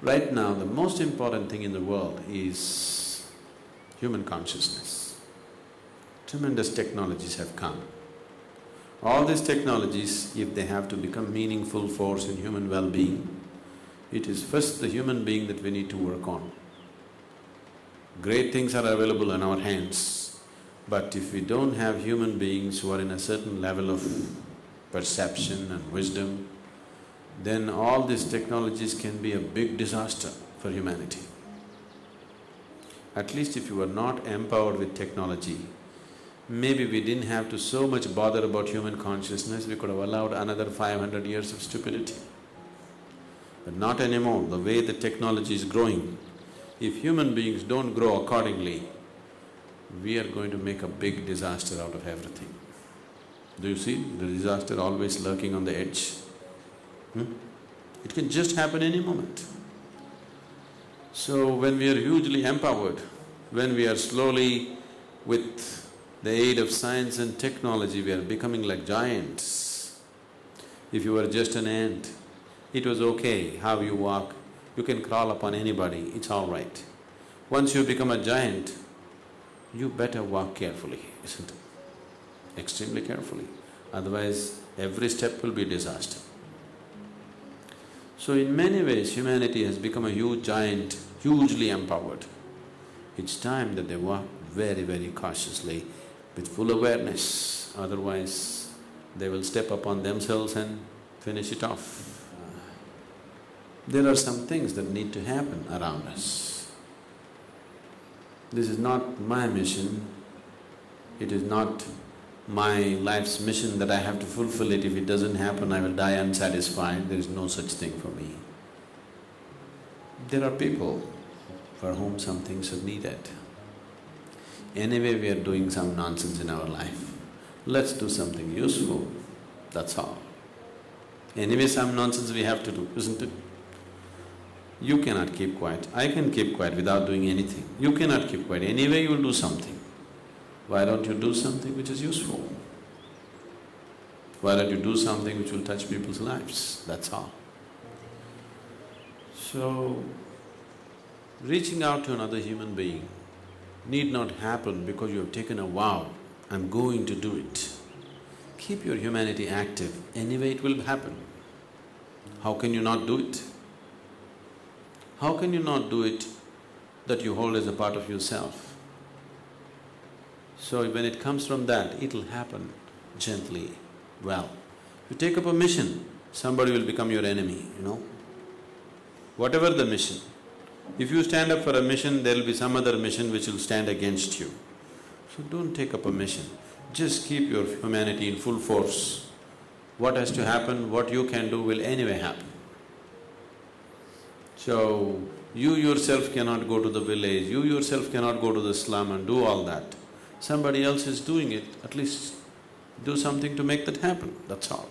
Right now, the most important thing in the world is human consciousness. Tremendous technologies have come. All these technologies, if they have to become meaningful force in human well-being, it is first the human being that we need to work on. Great things are available in our hands, but if we don't have human beings who are in a certain level of perception and wisdom, then all these technologies can be a big disaster for humanity. At least if you were not empowered with technology, maybe we didn't have to so much bother about human consciousness, we could have allowed another 500 years of stupidity. But not anymore, the way the technology is growing, if human beings don't grow accordingly, we are going to make a big disaster out of everything. Do you see the disaster always lurking on the edge? It can just happen any moment. So when we are hugely empowered, when we are slowly with the aid of science and technology, we are becoming like giants. If you were just an ant, it was okay how you walk, you can crawl upon anybody, it's all right. Once you become a giant, you better walk carefully, isn't it? Extremely carefully, otherwise every step will be disaster. So in many ways, humanity has become a huge giant, hugely empowered. It's time that they walk very, very cautiously with full awareness, otherwise they will step upon themselves and finish it off. There are some things that need to happen around us. This is not my mission, it is not my life's mission that I have to fulfill it. If it doesn't happen, I will die unsatisfied. There is no such thing for me. There are people for whom some things are needed. Anyway, we are doing some nonsense in our life. Let's do something useful, that's all. Anyway, some nonsense we have to do, isn't it? You cannot keep quiet. I can keep quiet without doing anything. You cannot keep quiet. Anyway, you will do something. Why don't you do something which is useful? Why don't you do something which will touch people's lives? That's all. So, reaching out to another human being need not happen because you have taken a vow, I'm going to do it. Keep your humanity active, anyway it will happen. How can you not do it? How can you not do it that you hold as a part of yourself? So when it comes from that, it'll happen gently, well. You take up a mission, somebody will become your enemy, you know. Whatever the mission, if you stand up for a mission, there'll be some other mission which will stand against you. So don't take up a mission, just keep your humanity in full force. What has to happen, what you can do will anyway happen. So, you yourself cannot go to the village, you yourself cannot go to the slum and do all that. Somebody else is doing it, at least do something to make that happen, that's all.